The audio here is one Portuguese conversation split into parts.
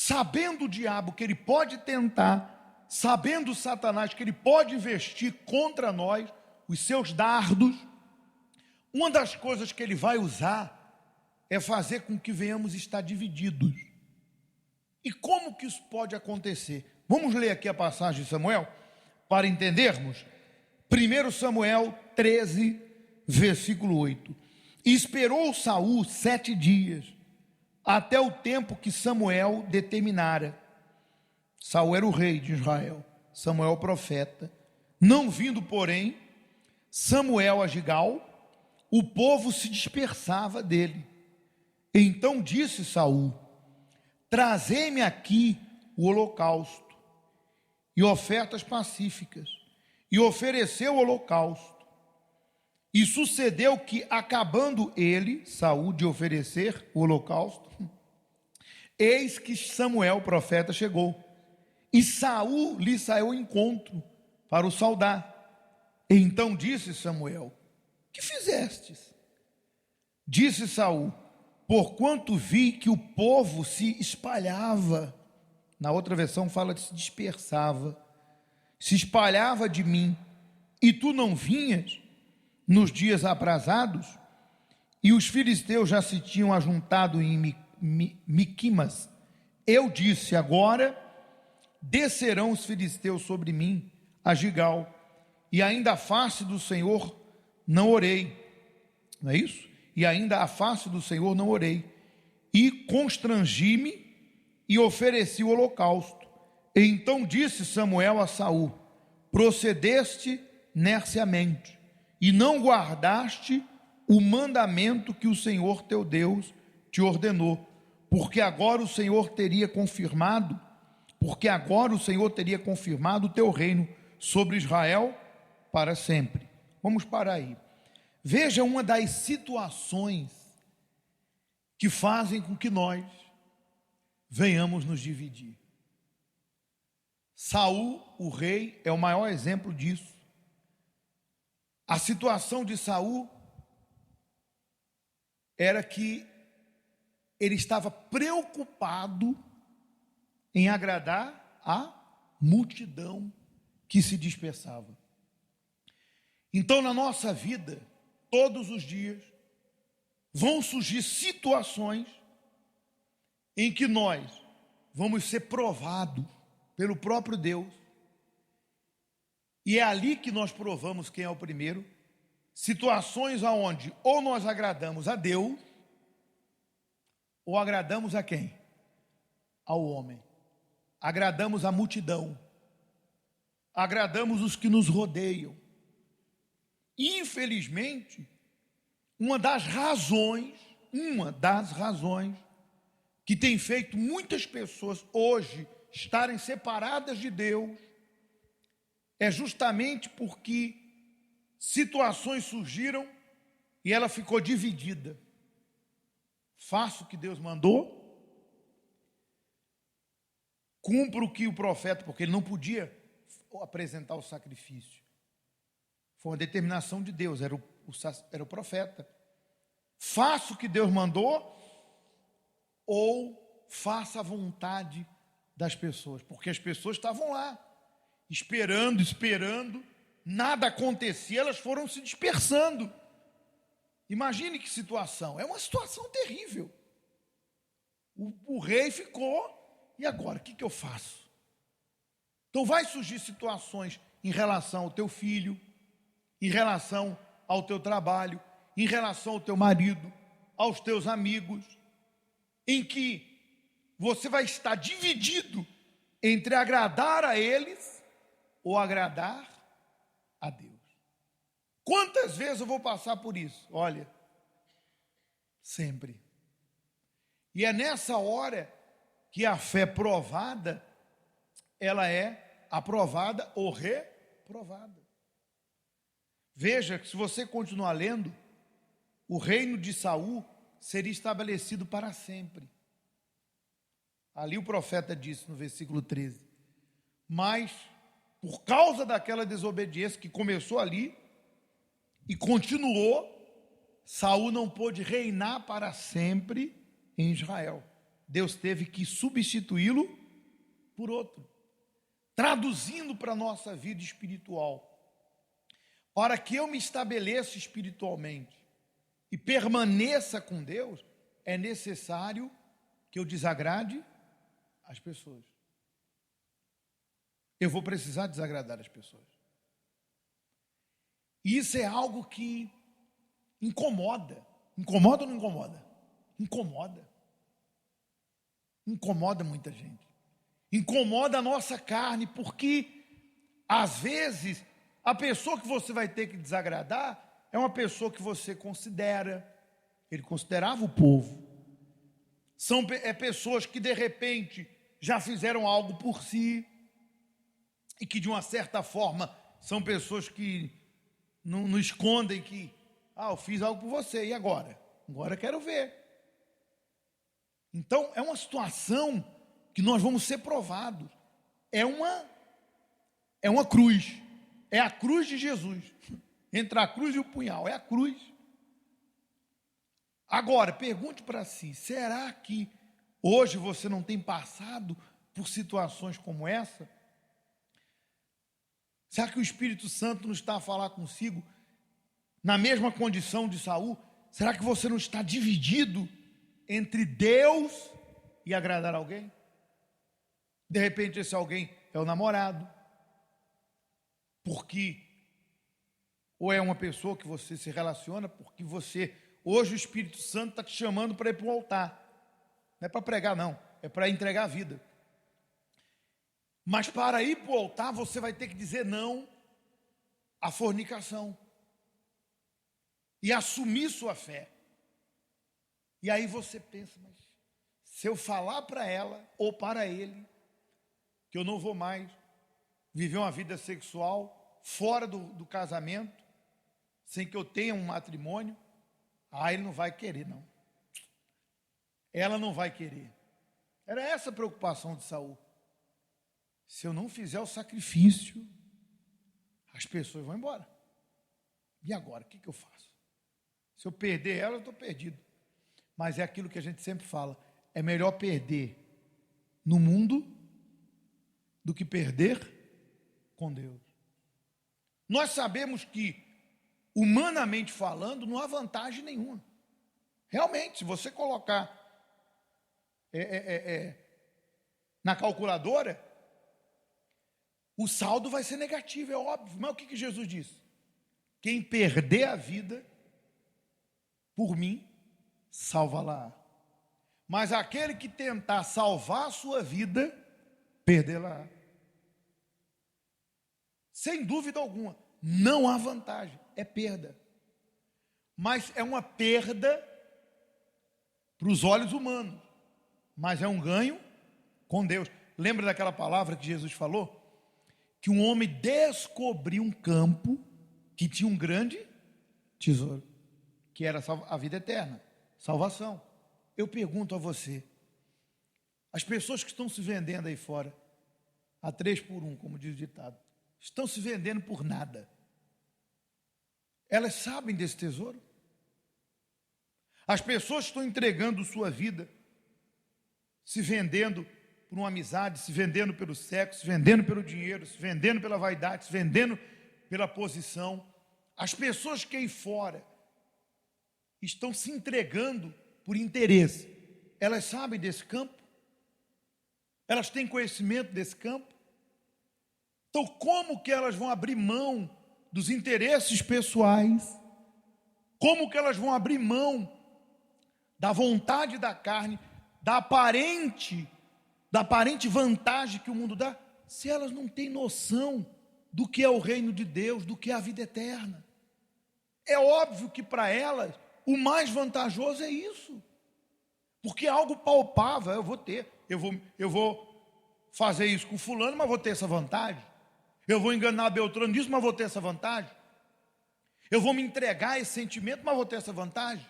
sabendo o diabo que ele pode tentar, sabendo Satanás que ele pode investir contra nós, os seus dardos, uma das coisas que ele vai usar é fazer com que venhamos estar divididos. E como que isso pode acontecer? Vamos ler aqui a passagem de Samuel para entendermos. 1 Samuel 13, versículo 8. E esperou Saul 7 dias, até o tempo que Samuel determinara. Saul era o rei de Israel, Samuel o profeta. Não vindo, porém, Samuel a Gigal, o povo se dispersava dele. Então disse Saul: trazei-me aqui o holocausto e ofertas pacíficas. E ofereceu o holocausto. E sucedeu que, acabando ele, Saul, de oferecer o holocausto, eis que Samuel, o profeta, chegou. E Saul lhe saiu ao encontro para o saudar. E então disse Samuel: que fizestes? Disse Saul: porquanto vi que o povo se espalhava. Na outra versão fala de se dispersava. Se espalhava de mim, e tu não vinhas nos dias aprazados, e os filisteus já se tinham ajuntado em Miquimas. Eu disse: agora descerão os filisteus sobre mim a Gigal, e ainda a face do Senhor não orei. Não é isso? E ainda a face do Senhor não orei. E constrangi-me e ofereci o holocausto. E então disse Samuel a Saul: procedeste nerciamente, e não guardaste o mandamento que o Senhor teu Deus te ordenou, porque agora o Senhor teria confirmado o teu reino sobre Israel para sempre. Vamos parar aí. Veja uma das situações que fazem com que nós venhamos nos dividir. Saul, o rei, é o maior exemplo disso. A situação de Saul era que ele estava preocupado em agradar a multidão que se dispersava. Então, na nossa vida, todos os dias, vão surgir situações em que nós vamos ser provados pelo próprio Deus, e é ali que nós provamos quem é o primeiro. Situações aonde ou nós agradamos a Deus, ou agradamos a quem? Ao homem. Agradamos a multidão, agradamos os que nos rodeiam. Infelizmente, uma das razões que tem feito muitas pessoas hoje estarem separadas de Deus é justamente porque situações surgiram e ela ficou dividida. Faço o que Deus mandou, cumpro o que o profeta, porque ele não podia apresentar o sacrifício. Foi uma determinação de Deus, era o profeta. Faço o que Deus mandou ou faça a vontade das pessoas, porque as pessoas estavam lá, esperando, nada acontecia, elas foram se dispersando. Imagine que situação, é uma situação terrível. O rei ficou, e agora, o que eu faço? Então vai surgir situações em relação ao teu filho, em relação ao teu trabalho, em relação ao teu marido, aos teus amigos, em que você vai estar dividido entre agradar a eles ou agradar a Deus. Quantas vezes eu vou passar por isso? Olha, sempre. E é nessa hora que a fé provada, ela é aprovada ou reprovada. Veja que se você continuar lendo, o reino de Saul seria estabelecido para sempre. Ali o profeta disse no versículo 13: mas por causa daquela desobediência que começou ali e continuou, Saul não pôde reinar para sempre em Israel. Deus teve que substituí-lo por outro. Traduzindo para a nossa vida espiritual, para que eu me estabeleça espiritualmente e permaneça com Deus, é necessário que eu desagrade as pessoas. Eu vou precisar desagradar as pessoas. E isso é algo que incomoda. Incomoda ou não incomoda? Incomoda. Incomoda muita gente. Incomoda a nossa carne, porque às vezes a pessoa que você vai ter que desagradar é uma pessoa que você considera, ele considerava o povo. São pessoas que de repente já fizeram algo por si e que de uma certa forma são pessoas que não escondem que, eu fiz algo por você, e agora? Agora eu quero ver. Então é uma situação que nós vamos ser provados. É uma cruz. É a cruz de Jesus. Entre a cruz e o punhal, é a cruz. Agora, pergunte para si, será que hoje você não tem passado por situações como essa? Será que o Espírito Santo não está a falar consigo na mesma condição de Saul? Será que você não está dividido entre Deus e agradar alguém? De repente esse alguém é o namorado, porque ou é uma pessoa que você se relaciona, porque hoje o Espírito Santo está te chamando para ir para o altar. Não é para pregar não, é para entregar a vida. Mas para ir para o altar você vai ter que dizer não à fornicação e assumir sua fé. E aí você pensa, mas se eu falar para ela ou para ele que eu não vou mais viver uma vida sexual fora do casamento, sem que eu tenha um matrimônio, ele não vai querer não. Ela não vai querer. Era essa a preocupação de Saul. Se eu não fizer o sacrifício, as pessoas vão embora. E agora, o que eu faço? Se eu perder ela, eu estou perdido. Mas é aquilo que a gente sempre fala, é melhor perder no mundo do que perder com Deus. Nós sabemos que, humanamente falando, não há vantagem nenhuma. Realmente, se você colocar na calculadora, o saldo vai ser negativo, é óbvio. Mas o que Jesus disse? Quem perder a vida, por mim, salva-la. Mas aquele que tentar salvar a sua vida, perdê-la. Sem dúvida alguma, não há vantagem, é perda. Mas é uma perda para os olhos humanos, mas é um ganho com Deus. Lembra daquela palavra que Jesus falou? Que um homem descobriu um campo que tinha um grande tesouro, que era a vida eterna, salvação. Eu pergunto a você, as pessoas que estão se vendendo aí fora, a 3 por 1, como diz o ditado, estão se vendendo por nada. Elas sabem desse tesouro? As pessoas estão entregando sua vida, se vendendo por uma amizade, se vendendo pelo sexo, se vendendo pelo dinheiro, se vendendo pela vaidade, se vendendo pela posição. As pessoas que aí fora estão se entregando por interesse. Elas sabem desse campo? Elas têm conhecimento desse campo? Então, como que elas vão abrir mão dos interesses pessoais? Como que elas vão abrir mão da vontade da carne, da aparente vantagem que o mundo dá, se elas não têm noção do que é o reino de Deus, do que é a vida eterna? É óbvio que para elas o mais vantajoso é isso, porque é algo palpável. Eu vou fazer isso com fulano, mas vou ter essa vantagem. Eu vou enganar Beltrano disso, mas vou ter essa vantagem. Eu vou me entregar a esse sentimento, mas vou ter essa vantagem.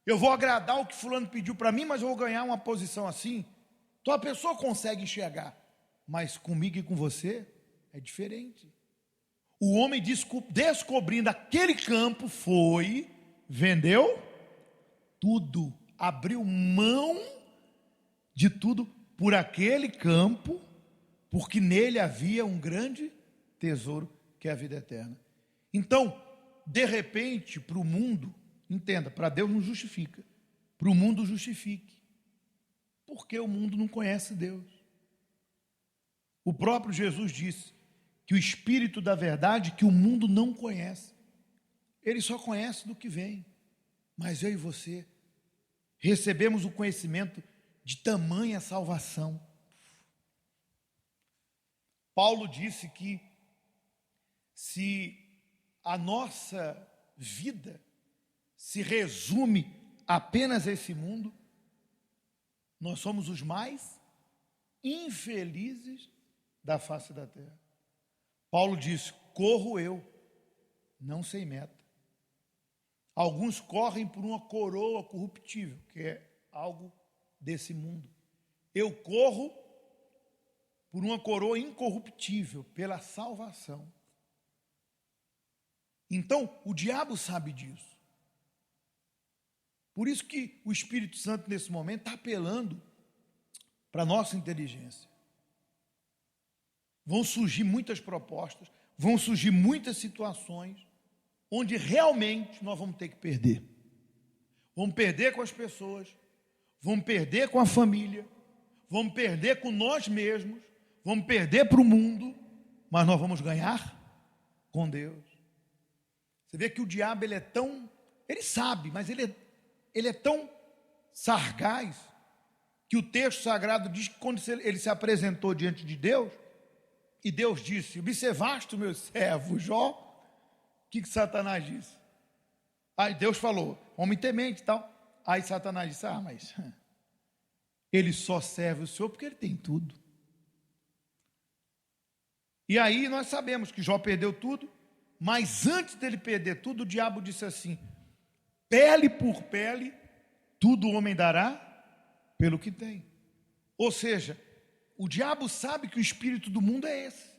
Eu vou agradar o que fulano pediu para mim, mas eu vou ganhar uma posição assim. Então a pessoa consegue enxergar, mas comigo e com você é diferente. O homem descobrindo aquele campo vendeu tudo, abriu mão de tudo por aquele campo, porque nele havia um grande tesouro, que é a vida eterna. Então, de repente, para o mundo, entenda, para Deus não justifica, para o mundo justifique, porque o mundo não conhece Deus. O próprio Jesus disse que o Espírito da verdade, que o mundo não conhece, ele só conhece do que vem, mas eu e você recebemos o conhecimento de tamanha salvação. Paulo disse que se a nossa vida se resume apenas a esse mundo, nós somos os mais infelizes da face da terra. Paulo disse: corro eu, não sei meta. Alguns correm por uma coroa corruptível, que é algo desse mundo. Eu corro por uma coroa incorruptível, pela salvação. Então, o diabo sabe disso. Por isso que o Espírito Santo, nesse momento, está apelando para a nossa inteligência. Vão surgir muitas propostas, vão surgir muitas situações, onde realmente nós vamos ter que perder. Vamos perder com as pessoas, vamos perder com a família, vamos perder com nós mesmos, vamos perder para o mundo, mas nós vamos ganhar com Deus. Você vê que o diabo, ele sabe, mas ele é tão sagaz, que o texto sagrado diz que quando ele se apresentou diante de Deus, e Deus disse: observaste o meu servo Jó? O que Satanás disse? Aí Deus falou: homem temente e tal. Aí Satanás disse: mas ele só serve o Senhor porque ele tem tudo. E aí nós sabemos que Jó perdeu tudo, mas antes dele perder tudo, o diabo disse assim: pele por pele, tudo o homem dará pelo que tem. Ou seja, o diabo sabe que o espírito do mundo é esse.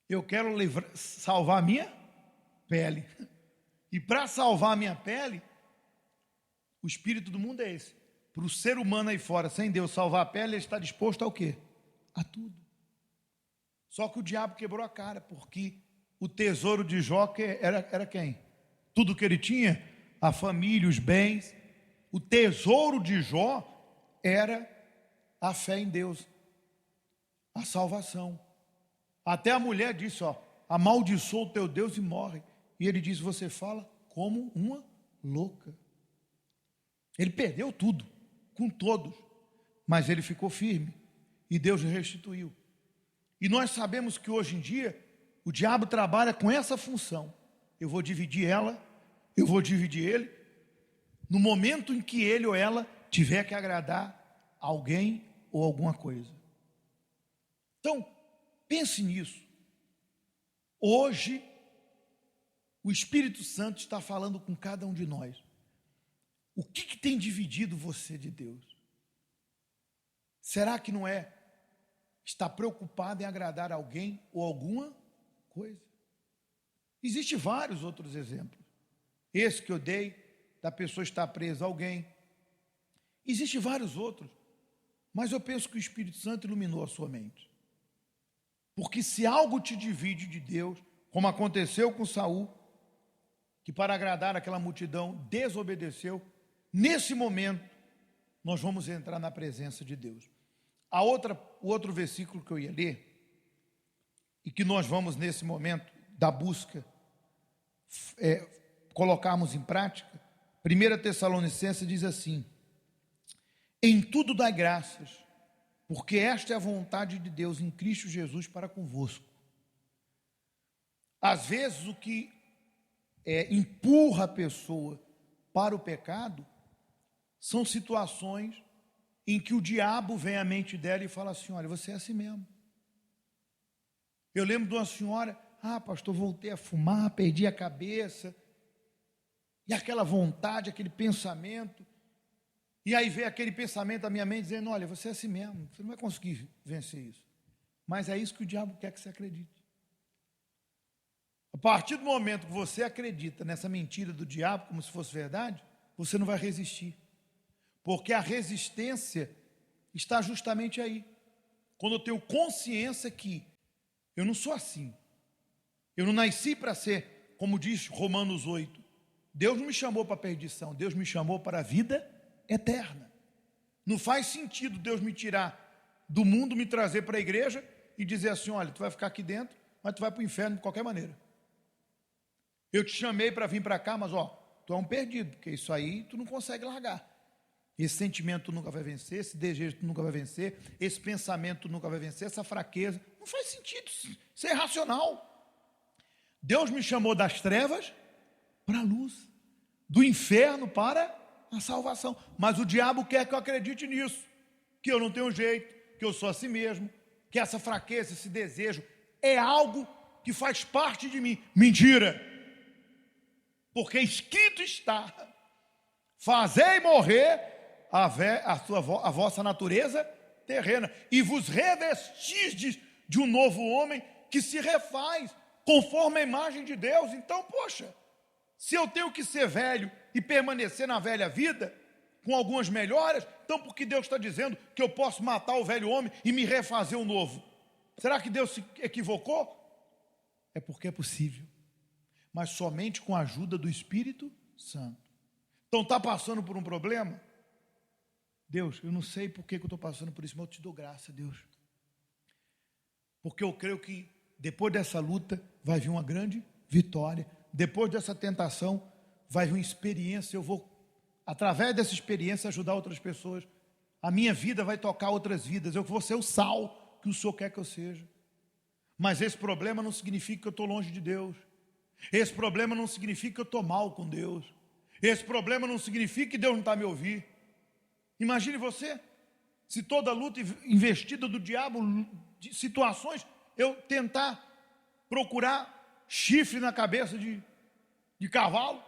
Eu quero salvar a minha pele. E para salvar a minha pele, o espírito do mundo é esse. Para o ser humano aí fora, sem Deus salvar a pele, ele está disposto ao quê? A tudo. Só que o diabo quebrou a cara, porque o tesouro de Jó era quem? Tudo que ele tinha, a família, os bens. O tesouro de Jó era a fé em Deus, a salvação. Até a mulher disse: amaldiçoa o teu Deus e morre. E ele disse: você fala como uma louca. Ele perdeu tudo, com todos, mas ele ficou firme, e Deus restituiu. E nós sabemos que hoje em dia, o diabo trabalha com essa função: eu vou dividir ela, eu vou dividir ele, no momento em que ele ou ela tiver que agradar alguém ou alguma coisa. Então, pense nisso. Hoje, o Espírito Santo está falando com cada um de nós. O que tem dividido você de Deus? Será que não é estar preocupado em agradar alguém ou alguma coisa? Existem vários outros exemplos. Esse que eu dei, da pessoa estar presa a alguém. Existem vários outros. Mas eu penso que o Espírito Santo iluminou a sua mente. Porque se algo te divide de Deus, como aconteceu com Saul, que para agradar aquela multidão desobedeceu, nesse momento nós vamos entrar na presença de Deus. O outro versículo que eu ia ler, e que nós vamos nesse momento da busca colocarmos em prática, 1 Tessalonicenses diz assim: em tudo dai graças, porque esta é a vontade de Deus em Cristo Jesus para convosco. Às vezes o que empurra a pessoa para o pecado são situações em que o diabo vem à mente dela e fala assim: olha, você é assim mesmo. Eu lembro de uma senhora: pastor, voltei a fumar, perdi a cabeça, e aquela vontade, aquele pensamento, e aí vem aquele pensamento da minha mente dizendo: olha, você é assim mesmo, você não vai conseguir vencer isso. Mas é isso que o diabo quer que você acredite. A partir do momento que você acredita nessa mentira do diabo como se fosse verdade, você não vai resistir. Porque a resistência está justamente aí. Quando eu tenho consciência que eu não sou assim. Eu não nasci para ser, como diz Romanos 8. Deus não me chamou para a perdição, Deus me chamou para a vida eterna. Não faz sentido Deus me tirar do mundo, me trazer para a igreja e dizer assim, olha, tu vai ficar aqui dentro, mas tu vai para o inferno de qualquer maneira. Eu te chamei para vir para cá, mas tu é um perdido, porque isso aí tu não consegue largar. Esse sentimento tu nunca vai vencer, esse desejo tu nunca vai vencer, esse pensamento tu nunca vai vencer, essa fraqueza. Não faz sentido, isso é irracional. Deus me chamou das trevas para a luz, do inferno para a salvação. Mas o diabo quer que eu acredite nisso, que eu não tenho jeito, que eu sou assim mesmo, que essa fraqueza, esse desejo é algo que faz parte de mim. Mentira! Porque escrito está, fazei morrer a vossa natureza terrena, e vos revestistes de um novo homem que se refaz conforme a imagem de Deus. Então, poxa, se eu tenho que ser velho e permanecer na velha vida, com algumas melhoras, então por que Deus está dizendo que eu posso matar o velho homem e me refazer o novo? Será que Deus se equivocou? É porque é possível, mas somente com a ajuda do Espírito Santo. Então está passando por um problema? Deus, eu não sei por que eu estou passando por isso, mas eu te dou graça, Deus. Porque eu creio que depois dessa luta vai vir uma grande vitória. Depois dessa tentação vai vir uma experiência. Eu vou, através dessa experiência, ajudar outras pessoas. A minha vida vai tocar outras vidas. Eu vou ser o sal que o Senhor quer que eu seja. Mas esse problema não significa que eu estou longe de Deus. Esse problema não significa que eu estou mal com Deus. Esse problema não significa que Deus não está me ouvindo. Imagine você, se toda luta investida do diabo, de situações, eu tentar procurar chifre na cabeça de cavalo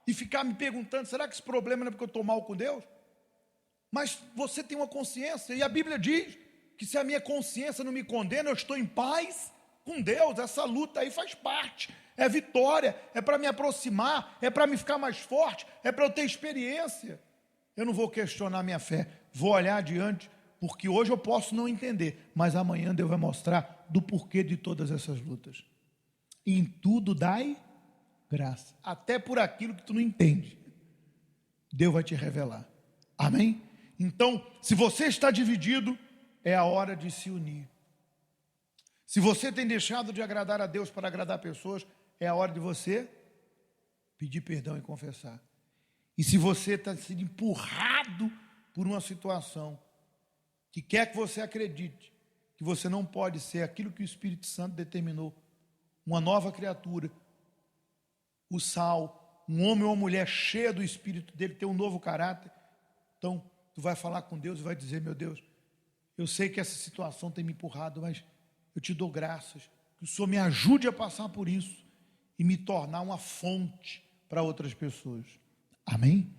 e ficar me perguntando, será que esse problema não é porque eu estou mal com Deus? Mas você tem uma consciência, e a Bíblia diz que se a minha consciência não me condena, eu estou em paz com Deus. Essa luta aí faz parte, é vitória, é para me aproximar, é para me ficar mais forte, é para eu ter experiência. Eu não vou questionar minha fé, vou olhar adiante, porque hoje eu posso não entender, mas amanhã Deus vai mostrar do porquê de todas essas lutas. Em tudo dai graça, até por aquilo que tu não entende, Deus vai te revelar. Amém? Então, se você está dividido, é a hora de se unir. Se você tem deixado de agradar a Deus para agradar pessoas, é a hora de você pedir perdão e confessar. E se você está sendo empurrado por uma situação que quer que você acredite que você não pode ser aquilo que o Espírito Santo determinou, uma nova criatura, o sal, um homem ou uma mulher cheia do Espírito dele, ter um novo caráter, então tu vai falar com Deus e vai dizer, meu Deus, eu sei que essa situação tem me empurrado, mas eu te dou graças, que o Senhor me ajude a passar por isso e me tornar uma fonte para outras pessoas. Amém?